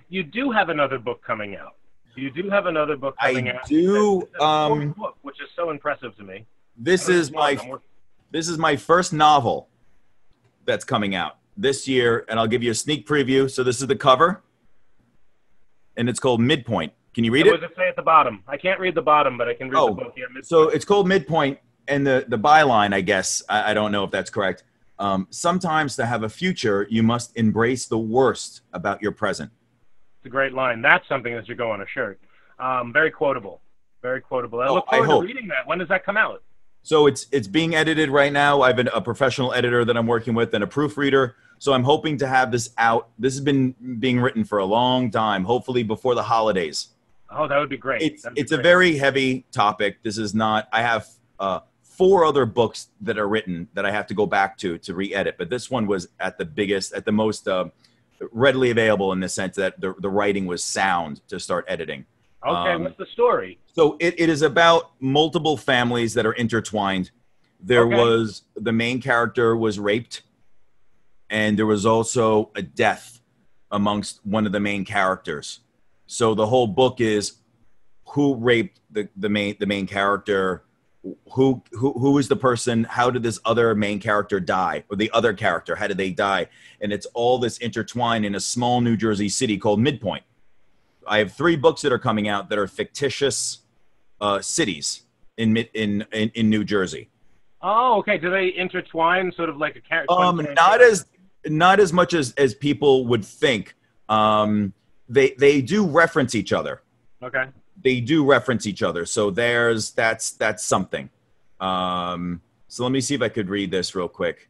D: You do have another book coming out. You do have another book coming out.
G: I do.
D: Book, which is so impressive to me.
G: This is my first novel that's coming out this year, and I'll give you a sneak preview. So this is the cover, and it's called Midpoint. Can you read
D: What
G: it?
D: does it say at the bottom? I can't read the bottom, but I can read the book. Yeah,
G: so it's called Midpoint, and the byline, I guess, I don't know if that's correct. Sometimes to have a future, you must embrace the worst about your present.
D: It's a great line. That's something that should go on a shirt. Very quotable. Very quotable. I look forward to reading that. When does that come out?
G: So it's being edited right now. I've been a professional editor that I'm working with and a proofreader. So I'm hoping to have this out. This has been being written for a long time, hopefully before the holidays.
D: Oh, that would be great.
G: It's a very heavy topic. This is not, I have 4 other books that are written that I have to go back to re-edit. But this one was at the most readily available in the sense that the writing was sound to start editing.
D: Okay, what's the story?
G: So it is about multiple families that are intertwined. There was, the main character was raped, and there was also a death amongst one of the main characters. So the whole book is who raped the main character, who is the person, how did this other main character die, or the other character, how did they die? And it's all this intertwined in a small New Jersey city called Midpoint. I have 3 books that are coming out that are fictitious cities in New Jersey.
D: Oh, okay. Do they intertwine, sort of like a character?
G: Not as much as people would think. They do reference each other.
D: Okay.
G: They do reference each other. So that's something. So let me see if I could read this real quick.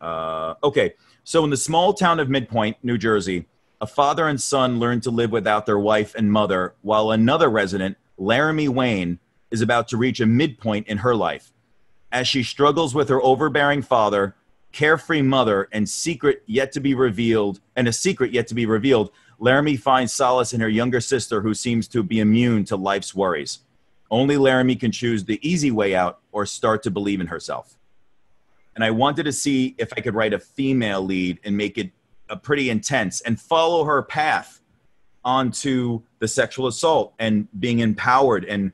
G: Okay. So in the small town of Midpoint, New Jersey, a father and son learn to live without their wife and mother, while another resident, Laramie Wayne, is about to reach a midpoint in her life. As she struggles with her overbearing father, carefree mother, and a secret yet to be revealed, Laramie finds solace in her younger sister, who seems to be immune to life's worries. Only Laramie can choose the easy way out or start to believe in herself. And I wanted to see if I could write a female lead and make it pretty intense and follow her path onto the sexual assault and being empowered. And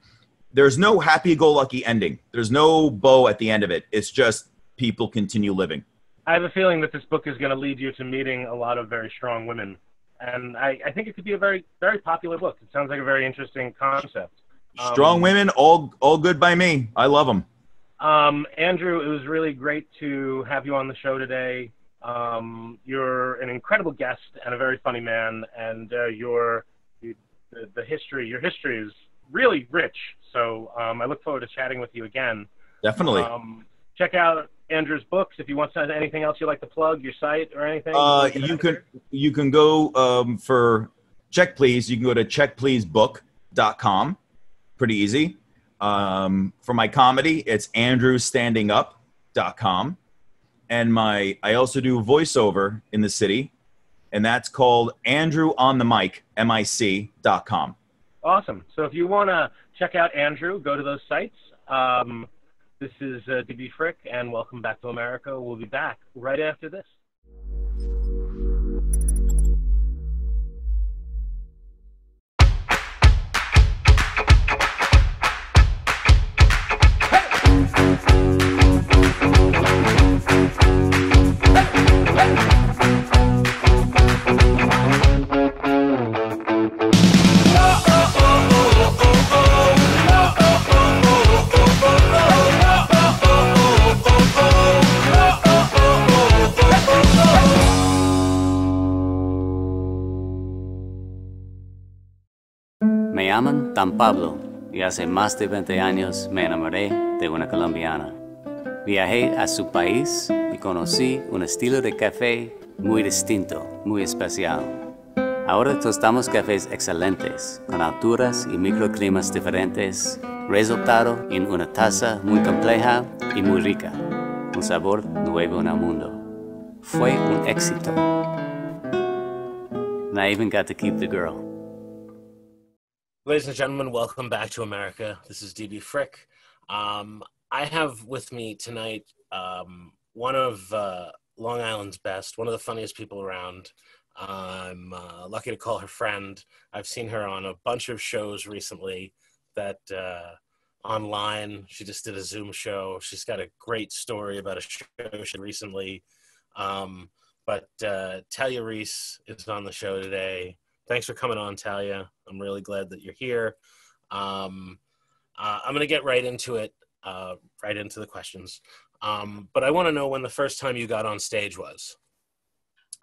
G: there's no happy-go-lucky ending. There's no bow at the end of it. It's just people continue living.
D: I have a feeling that this book is going to lead you to meeting a lot of very strong women. And I think it could be a very, very popular book. It sounds like a very interesting concept.
G: Strong women, all good by me. I love them.
D: Andrew, it was really great to have you on the show today. You're an incredible guest and a very funny man, and your history is really rich. So I look forward to chatting with you again.
G: Definitely.
D: Check out Andrew's books. If you want anything else you'd like to plug, your site or anything.
G: You can go for Check Please. You can go to checkpleasebook.com. Pretty easy. For my comedy, it's andrewstandingup.com. And I also do voiceover in the city, and that's called Andrew on the Mic, MIC.com.
D: Awesome. So if you want to check out Andrew, go to those sites. This is DB Frick, and welcome back to America. We'll be back right after this.
H: Me llaman Dan Pablo y hace más de 20 años me enamoré de una colombiana. Viajé a su país y conocí un estilo de café muy distinto, muy especial. Ahora tostamos cafés excelentes, con alturas y microclimas diferentes, resultado en una taza muy compleja y muy rica, un sabor nuevo en el mundo. Fue un éxito. And I even got to keep the girl.
B: Ladies and gentlemen, welcome back to America. This is DB Frick. I have with me tonight one of Long Island's best, one of the funniest people around. I'm lucky to call her friend. I've seen her on a bunch of shows recently that online. She just did a Zoom show. She's got a great story about a show she did recently. But Talia Reese is on the show today. Thanks for coming on, Talia. I'm really glad that you're here. I'm going to get right into it, right into the questions. But I want to know when the first time you got on stage was.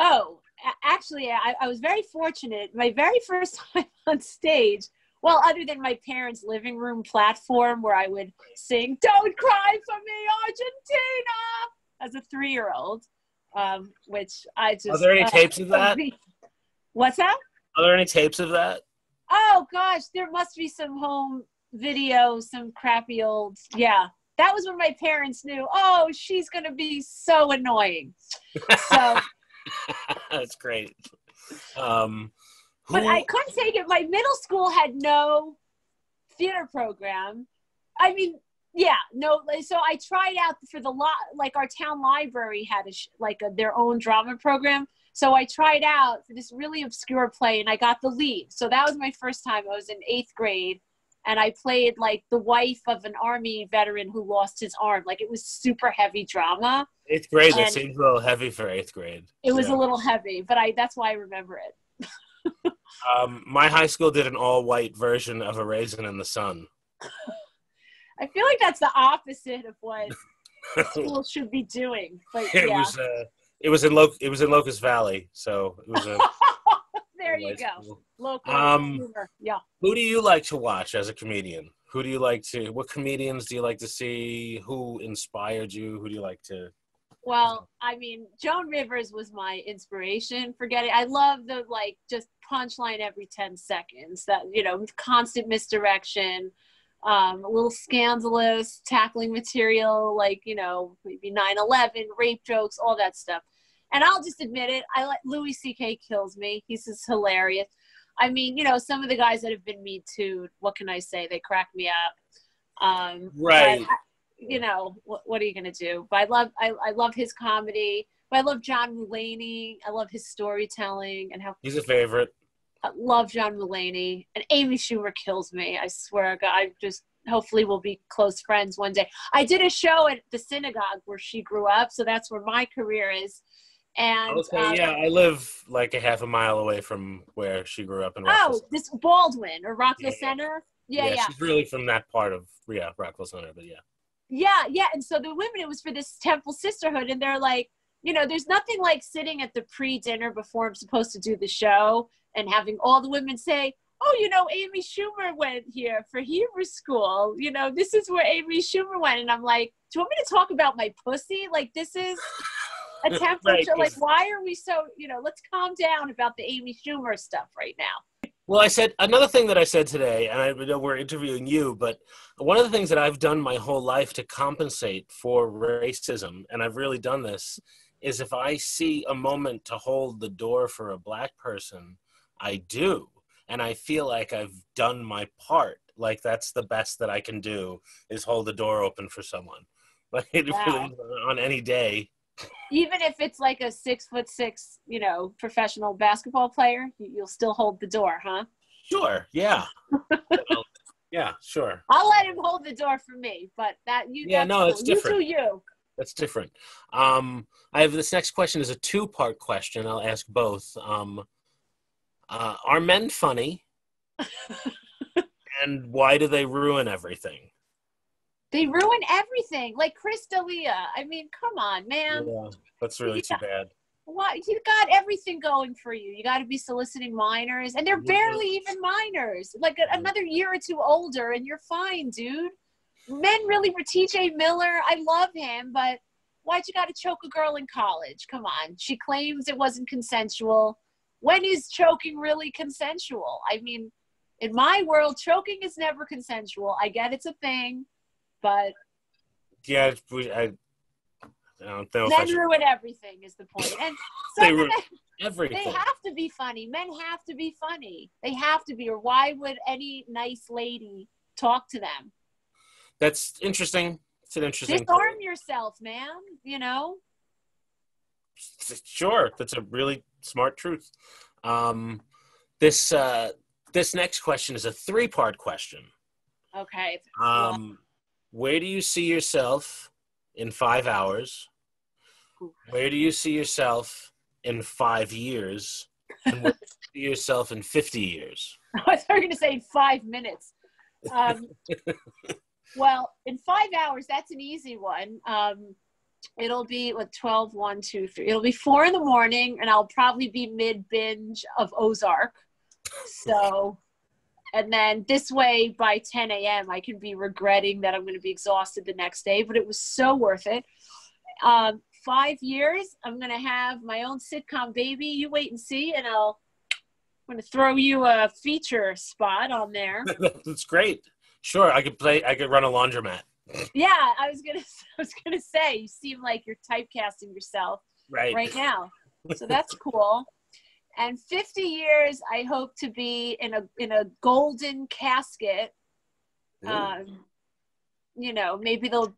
I: Oh, actually, I was very fortunate. My very first time on stage, well, other than my parents' living room platform where I would sing, "Don't Cry for Me, Argentina," as a 3-year-old, which I just...
B: Are there any tapes of that?
I: What's that?
B: Are there any tapes of that?
I: Oh, gosh, there must be some home video, some crappy old... Yeah, that was when my parents knew, oh, she's going to be so annoying. So...
B: That's great.
I: But I couldn't take it. My middle school had no theater program. I mean, yeah, no. So I tried out for like our town library had their own drama program. So I tried out for this really obscure play, and I got the lead. So that was my first time. I was in 8th grade, and I played like the wife of an Army veteran who lost his arm. Like, it was super heavy drama.
B: 8th grade, that seems a little heavy for 8th grade.
I: It was a little heavy, but that's why I remember it.
B: My high school did an all-white version of A Raisin in the Sun.
I: I feel like that's the opposite of what school should be doing. But yeah.
B: It was in Locust Valley, so it was a.
I: There you go.
B: School.
I: Local humor. Yeah.
B: Who do you like to watch as a comedian? What comedians do you like to see? Who inspired you? Who do you like to?
I: Well, I mean, Joan Rivers was my inspiration. Forget it. I love the just punchline every 10 seconds. That, constant misdirection, a little scandalous, tackling material maybe 9/11, rape jokes, all that stuff. And I'll just admit it. Louis C.K. kills me. He's just hilarious. I mean, some of the guys that have been Me Too, what can I say? They crack me up.
B: Right.
I: What are you going to do? But I love his comedy. But I love John Mulaney. I love his storytelling and how
B: he's a favorite.
I: I love John Mulaney. And Amy Schumer kills me. I swear, God, hopefully we'll be close friends one day. I did a show at the synagogue where she grew up, so that's where my career is. And
B: I live like a half a mile away from where she grew up in Rockville.
I: This Baldwin or Rockville Center. Yeah.
B: She's really from that part of Rockville Center, but yeah.
I: Yeah. And so the women, it was for this Temple Sisterhood, and they're like, there's nothing like sitting at the pre-dinner before I'm supposed to do the show and having all the women say, oh, Amy Schumer went here for Hebrew school. This is where Amy Schumer went. And I'm like, do you want me to talk about my pussy? Like, this is a temperature. Like, why are we so, let's calm down about the Amy Schumer stuff right now.
B: Well, I said another thing that I said today, and I know we're interviewing you, but one of the things that I've done my whole life to compensate for racism, and I've really done this, is if I see a moment to hold the door for a black person, I do. And I feel like I've done my part. Like, that's the best that I can do, is hold the door open for someone. Like, really, on any day.
I: Even if it's like a 6'6", professional basketball player, you'll still hold the door, huh?
B: Sure. Yeah. Yeah, sure.
I: I'll let him hold the door for me, but
B: it's different.
I: You do you.
B: That's different. I have this next question is a 2-part question. I'll ask both. Are men funny? And why do they ruin everything?
I: They ruin everything. Like Chris D'Elia. I mean, come on, man.
B: Yeah, that's really too bad.
I: What? You got everything going for you. You got to be soliciting minors, and they're barely even minors. Like another year or 2 older, and you're fine, dude. Men really were TJ Miller. I love him, but why'd you got to choke a girl in college? Come on. She claims it wasn't consensual. When is choking really consensual? I mean, in my world, choking is never consensual. I get it's a thing, but
B: yeah, I don't know.
I: Men ruin everything is the point. And
B: they ruin everything.
I: They have to be funny. Men have to be funny. They have to be, or why would any nice lady talk to them?
B: That's interesting. It's an interesting
I: Disarm yourself, man,
B: Sure, that's a really smart truth. This next question is a 3-part question.
I: Okay.
B: Where do you see yourself in 5 hours? Where do you see yourself in 5 years? And see yourself in 50 years?
I: I thought you were going to say in 5 minutes. Well, in 5 hours, that's an easy one. It'll be 12, 1, 2, 3. It'll be 4 in the morning, and I'll probably be mid-binge of Ozark. So, and then this way by 10 a.m., I can be regretting that I'm going to be exhausted the next day, but it was so worth it. 5 years, I'm going to have my own sitcom baby. You wait and see, and I'm going to throw you a feature spot on there.
B: That's great. Sure, I could run a laundromat.
I: Yeah, I was gonna say, you seem like you're typecasting yourself right now. So that's cool. And 50 years, I hope to be in a golden casket. You know, maybe there'll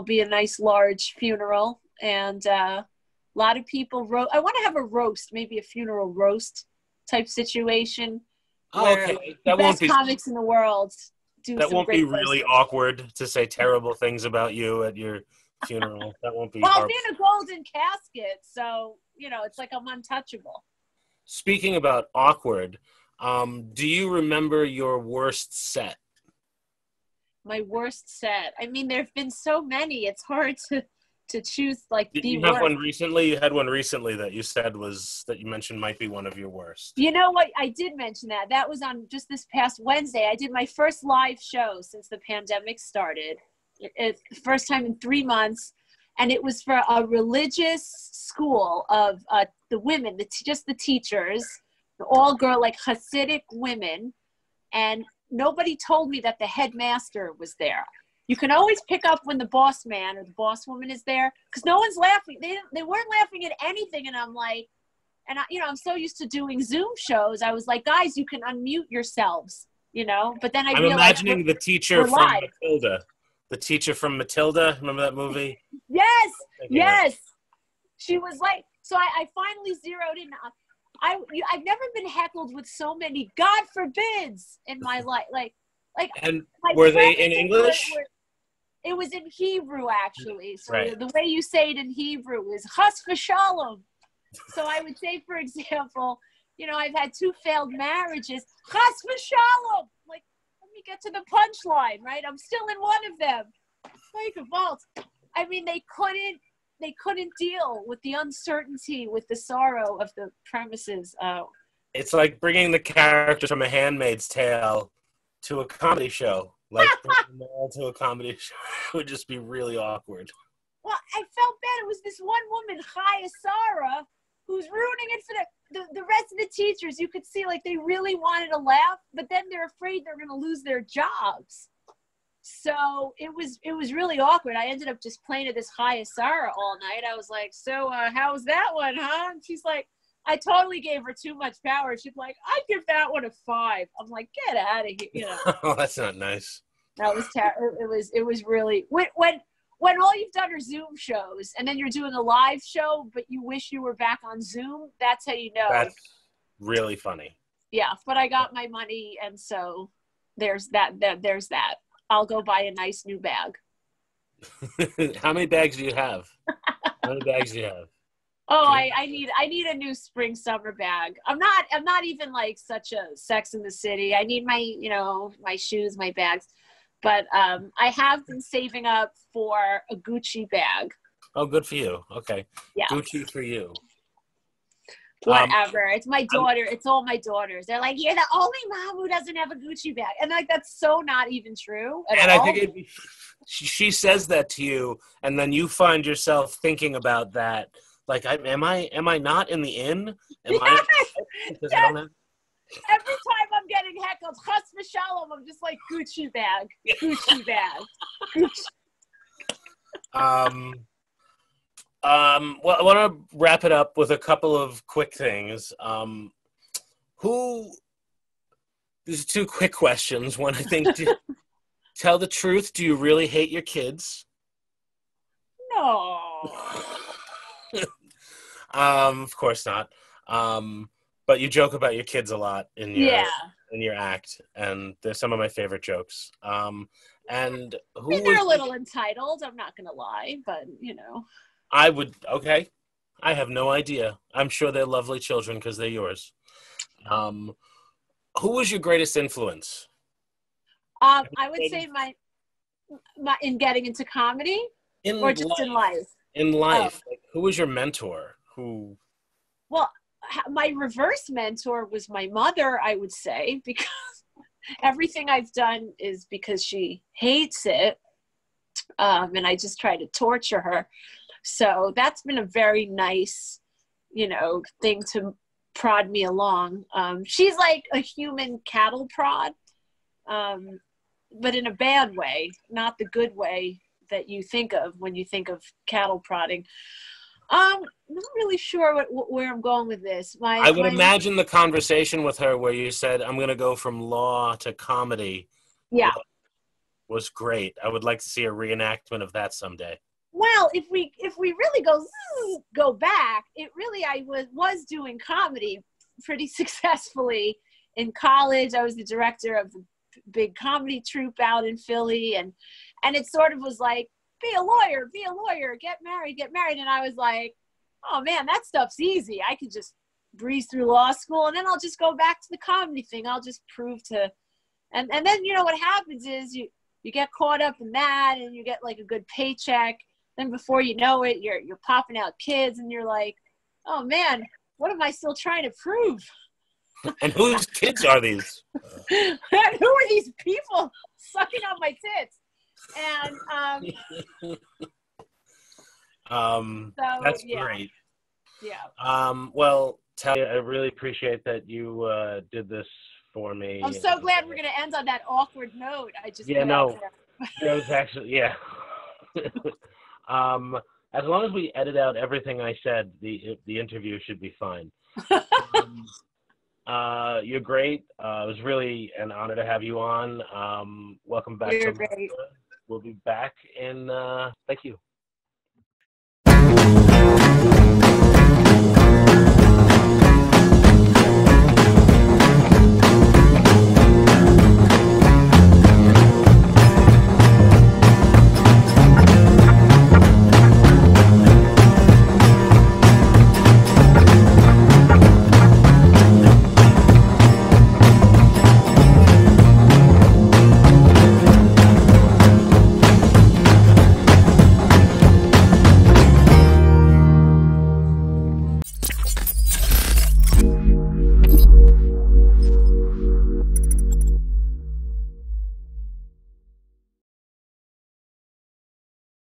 I: be a nice large funeral, and a lot of people I want to have a roast, maybe a funeral roast type situation.
B: Oh, okay.
I: That the best comics in the world do.
B: That won't be really
I: roasting.
B: awkward to say terrible things about you at your funeral. That won't be.
I: Well, I'll be in a golden casket, so it's like I'm untouchable.
B: Speaking about awkward, do you remember your worst set?
I: My worst set. I mean, there've been so many. It's hard to choose
B: Did you have one recently? You had one recently that you said that you mentioned might be one of your worst.
I: You know what? I did mention that. That was on just this past Wednesday. I did my first live show since the pandemic started. First time in 3 months. And it was for a religious school of the women, just the teachers, all girl, like Hasidic women. And nobody told me that the headmaster was there. You can always pick up when the boss man or the boss woman is there because no one's laughing. They weren't laughing at anything. And I'm like, I'm so used to doing Zoom shows. I was like, guys, you can unmute yourselves, but then I'm
B: imagining the teacher from Matilda. The teacher from Matilda. Remember that movie?
I: Yes. She was like, so I finally zeroed in. I've never been heckled with so many God forbids in my life.
B: And were they in English?
I: It was in Hebrew, actually. So
B: right.
I: The way you say it in Hebrew is chas v'shalom. So I would say, for example, I've had 2 failed marriages. Chas v'shalom. Like, let me get to the punchline, right? I'm still in one of them. Like a vault. I mean, they couldn't deal with the uncertainty, with the sorrow of the premises.
B: It's like bringing the characters from A Handmaid's Tale to a comedy show. Like bringing them all to a comedy show would just be really awkward.
I: Well, I felt bad. It was this one woman, Chaya Sarah, who's ruining it for the rest of the teachers. You could see like they really wanted to laugh, but then they're afraid they're going to lose their jobs. So it was really awkward. I ended up just playing to this Chaya Sarah all night. I was like, so how was that one, huh? And she's like, I totally gave her too much power. She's like, I'd give that one a 5. I'm like, get out of here.
B: Oh, that's not nice.
I: That was it was really when all you've done are Zoom shows and then you're doing a live show, but you wish you were back on Zoom. That's how you know.
B: That's really funny.
I: Yeah, but I got my money, and so there's that. There's that. I'll go buy a nice new bag.
B: How many bags do you have? How many bags do you have?
I: Oh, I need a new spring summer bag. I'm not even like such a Sex in the City. I need my my shoes, my bags, but I have been saving up for a Gucci bag.
B: Oh, good for you. Okay.
I: Yeah.
B: Gucci for you.
I: Whatever. It's my daughter. It's all my daughters. They're like, you're the only mom who doesn't have a Gucci bag, and like that's so not even true at all.
B: I think she says that to you, and then you find yourself thinking about that. Like, am I not in the inn?
I: Yes. Every time I'm getting heckled, chas v'shalom, I'm just like, Gucci bag, Gucci bag, Gucci.
B: Well, I want to wrap it up with a couple of quick things. These are 2 quick questions. One, I think, tell the truth. Do you really hate your kids?
I: No.
B: Of course not. But you joke about your kids a lot in your act, and they're some of my favorite jokes. And they're
I: a little entitled. I'm not gonna lie, but
B: I would. Okay, I have no idea. I'm sure they're lovely children because they're yours. Who was your greatest influence?
I: I would say my in getting into comedy, or just in life.
B: In life, like, who was your mentor? Who?
I: Well, my reverse mentor was my mother, I would say, because everything I've done is because she hates it, and I just try to torture her. So that's been a very nice, thing to prod me along. She's like a human cattle prod, but in a bad way, not the good way that you think of when you think of cattle prodding. I'm not really sure where I'm going with this.
B: I would imagine the conversation with her where you said, I'm going to go from law to comedy.
I: Yeah.
B: Was great. I would like to see a reenactment of that someday.
I: Well, if we really go back, I was doing comedy pretty successfully in college. I was the director of the big comedy troupe out in Philly, and it sort of was like, be a lawyer, get married. And I was like, oh man, that stuff's easy. I could just breeze through law school, and then I'll just go back to the comedy thing. I'll just prove to, and then what happens is you get caught up in that, and you get like a good paycheck. Then before you know it, you're popping out kids, and you're like, oh man, what am I still trying to prove?
B: And whose kids are these?
I: And who are these people sucking on my tits? And
B: that's great.
I: Yeah.
B: Well, Talia, I really appreciate that you did this for me.
I: I'm so glad we're going to end on that awkward note.
B: It was actually as long as we edit out everything I said, the interview should be fine. You're great. It was really an honor to have you on. Welcome back.
I: You're great.
B: We'll be back in. Thank you.